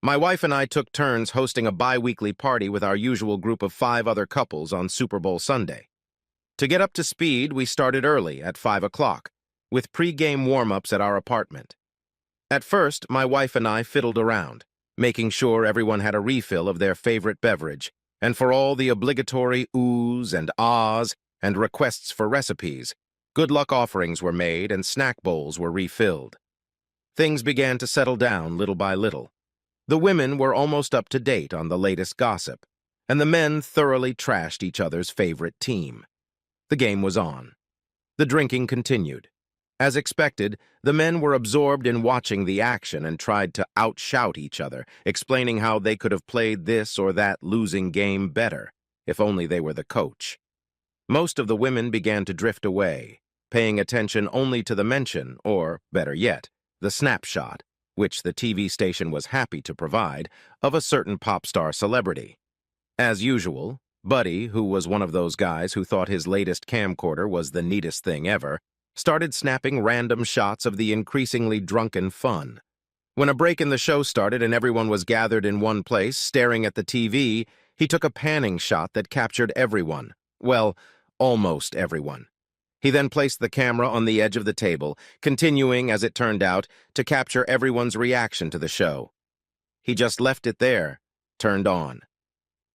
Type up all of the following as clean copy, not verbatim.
My wife and I took turns hosting a bi-weekly party with our usual group of 5 other couples on Super Bowl Sunday. To get up to speed, we started early, at 5 o'clock, with pre-game warm-ups at our apartment. At first, my wife and I fiddled around, making sure everyone had a refill of their favorite beverage, and for all the obligatory oohs and ahs and requests for recipes, good luck offerings were made and snack bowls were refilled. Things began to settle down little by little. The women were almost up to date on the latest gossip, and the men thoroughly trashed each other's favorite team. The game was on. The drinking continued. As expected, the men were absorbed in watching the action and tried to outshout each other, explaining how they could have played this or that losing game better, if only they were the coach. Most of the women began to drift away, paying attention only to the mention, or, better yet, the snapshot, which the TV station was happy to provide, of a certain pop star celebrity. As usual, Buddy, who was one of those guys who thought his latest camcorder was the neatest thing ever, started snapping random shots of the increasingly drunken fun. When a break in the show started and everyone was gathered in one place, staring at the TV, he took a panning shot that captured everyone. Well, almost everyone. He then placed the camera on the edge of the table, continuing, as it turned out, to capture everyone's reaction to the show. He just left it there, turned on.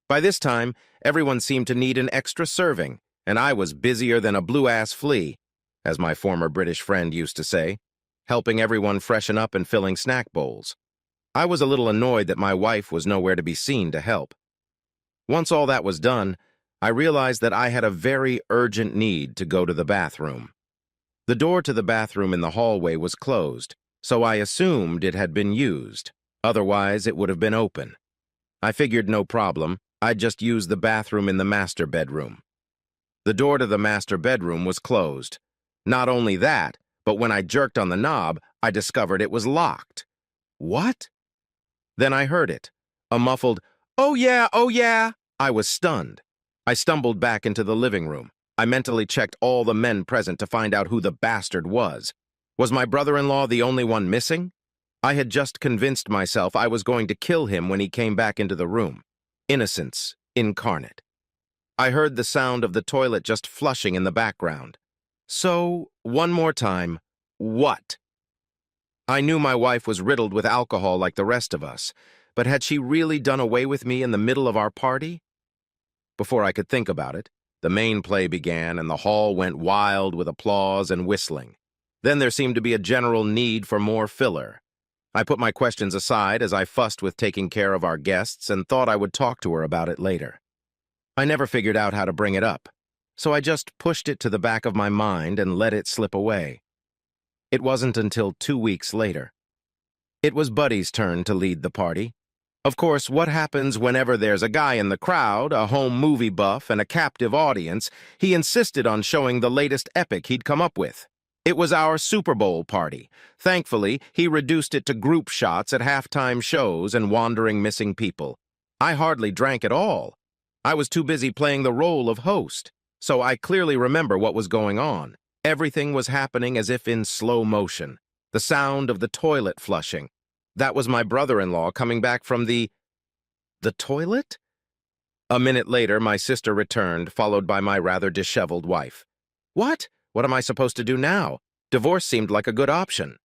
By this time, everyone seemed to need an extra serving, and I was busier than a blue-ass flea, as my former British friend used to say, helping everyone freshen up and filling snack bowls. I was a little annoyed that my wife was nowhere to be seen to help. Once all that was done, I realized that I had a very urgent need to go to the bathroom. The door to the bathroom in the hallway was closed, so I assumed it had been used. Otherwise, it would have been open. I figured no problem. I'd just use the bathroom in the master bedroom. The door to the master bedroom was closed. Not only that, but when I jerked on the knob, I discovered it was locked. What? Then I heard it. A muffled, "Oh yeah, oh yeah." I was stunned. I stumbled back into the living room. I mentally checked all the men present to find out who the bastard was. Was my brother-in-law the only one missing? I had just convinced myself I was going to kill him when he came back into the room. Innocence incarnate. I heard the sound of the toilet just flushing in the background. So, one more time, what? I knew my wife was riddled with alcohol like the rest of us, but had she really done away with me in the middle of our party? Before I could think about it, the main play began and the hall went wild with applause and whistling. Then there seemed to be a general need for more filler. I put my questions aside as I fussed with taking care of our guests and thought I would talk to her about it later. I never figured out how to bring it up, so I just pushed it to the back of my mind and let it slip away. It wasn't until 2 weeks later. It was Buddy's turn to lead the party. Of course, what happens whenever there's a guy in the crowd, a home movie buff, and a captive audience, he insisted on showing the latest epic he'd come up with. It was our Super Bowl party. Thankfully, he reduced it to group shots at halftime shows and wandering missing people. I hardly drank at all. I was too busy playing the role of host, so I clearly remember what was going on. Everything was happening as if in slow motion. The sound of the toilet flushing. That was my brother-in-law coming back from the toilet? A minute later, my sister returned, followed by my rather disheveled wife. What? What am I supposed to do now? Divorce seemed like a good option.